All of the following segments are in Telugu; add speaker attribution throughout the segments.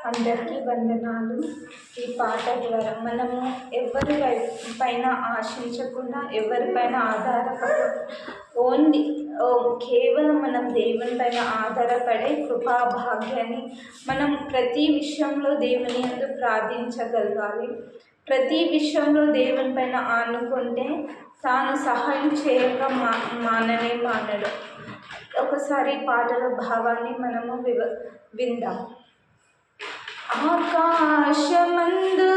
Speaker 1: అందరికీ వందనాలు. ఈ పాట ద్వారా మనము ఎవరి పైన ఆశించకుండా, ఎవరిపైన ఆధారపడకుండా, ఓన్లీ కేవలం మనం దేవుని పైన ఆధారపడే కృపా భాగ్యాన్ని మనం ప్రతి విషయంలో దేవుని యందు ప్రార్థించగలగాలి. ప్రతి విషయంలో దేవుని పైన ఆనుకుంటే తాను సహాయం చేయక మానడు. ఒకసారి పాటల భావాన్ని మనము విందాం. ఆకాశమందు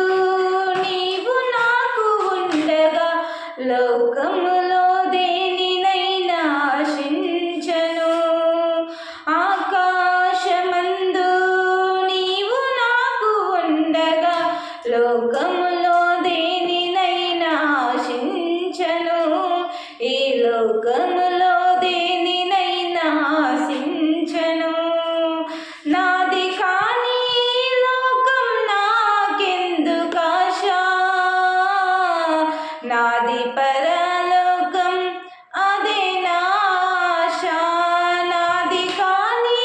Speaker 1: నీవు నాకు ఉండగా లోకములో దేనినైనా ఆశించను. ఆకాశమందు నీవు నాకు ఉండగా లోకములో దేనినైనా ఆశించను. ఈ లోకములో దేనినైనా ఆశించను. నాది కాని లోకం నాకెందుకు ఆశ, నాది పరలోకం అదే నా ఆశ. నాది కాని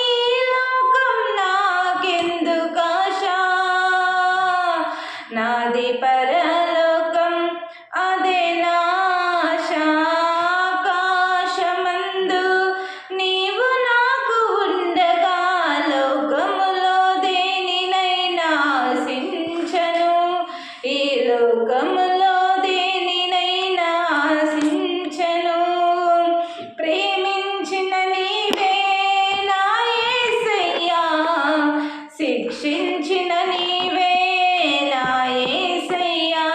Speaker 1: లోకం నాకెందుకు ఆశ, నాది పరలోకం అదే నా ఆశ. ఆకాశమందు నీవు నాకు ఉండగా లోకములో దేనినైనా ఆశించను. ఈ లోకములో దేనినైనా ఆశించను. ప్రేమించిన నీవే నా యేసయ్యా, శిక్షించిన నీవే నా యేసయ్యా.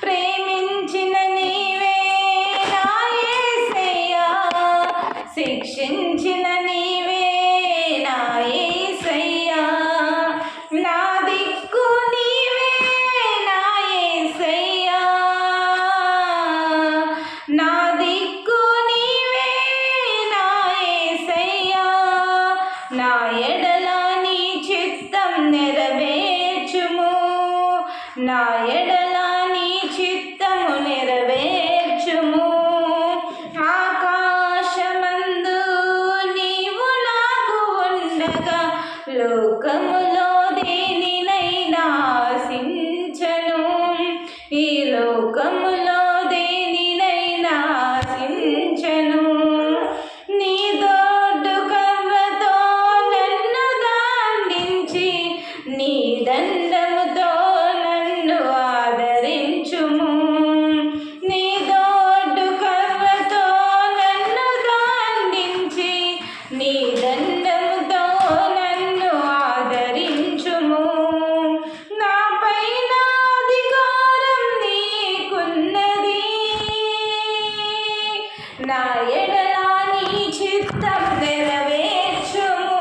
Speaker 1: ప్రేమించిన నీవే నా యేసయ్యా, శిక్షించిన నీవే నా యేసయ్యా. నా దిక్కు నీవే నా యేసయ్యా, నా దిక్కు నీవే నా యేసయ్యా. నా ఎడల నీ చిత్తం నెరవేర్చుము, నా ఎడల నీ చిత్తము నెరవేర్చుము. ఆకాశమందు నీవు నాకు ఉండగా లోకములో దేనినైనా ఆశించను. ఈ లోకములో దేనినైనా ఆశించను. నీ దొడ్డు కర్రతో నన్ను దండించి, నీ దండముతో నన్ను ఆదరించుము. నీ దొడ్డు కర్రతో నన్ను దండించి, నీ దండముతో నన్ను ఆదరించుము. నాపైన అధికారం నీకున్నది, నా ఎడల నీ చిత్తం నెరవేర్చుము.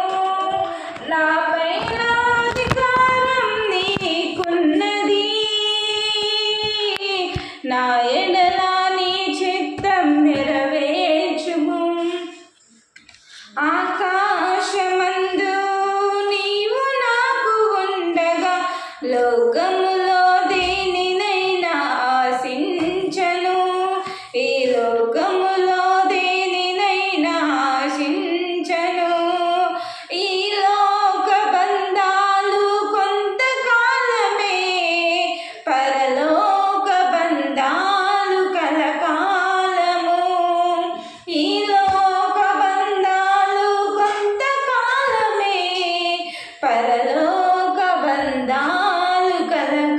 Speaker 1: నాపైన అధికారం నీకున్నది, నా ఎడల నీ చిత్తం నెరవేర్చుము. ఆకాశమందు నీవు నాకు ఉండగా లోకములో దేనినైనా ఆశించను. ఈ లోకములో దేనినైనా ఆశించను. ఈ లోక బంధాలు కొంతకాలమే, పరలోక బంధాలు కలకాలము. ఈ లోక బంధాలు కొంతకాలమే, పరలోక బంధాలు కలకాలము.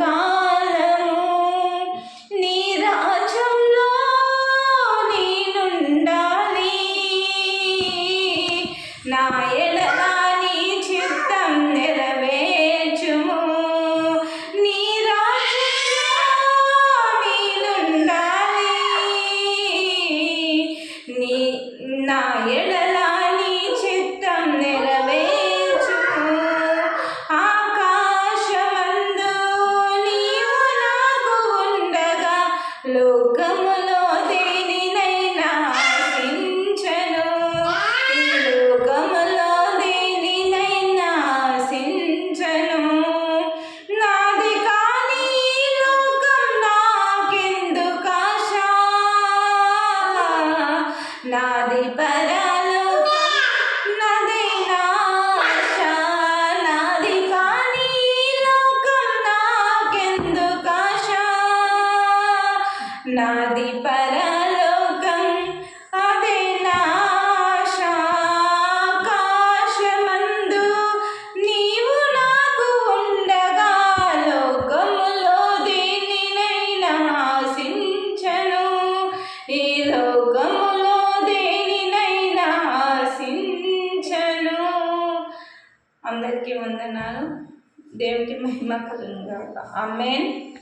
Speaker 1: నాది పరలోకం అదే నా ఆశ. ఆకాశమందు నీవు నాకు ఉండగా లోకములో దేనినైనా ఆశించను. ఈ లోకములో దేనినైనా ఆశించను. అందరికీ వందనాలు. దేవునికి మహిమ కలుగును గాక. ఆమేన్.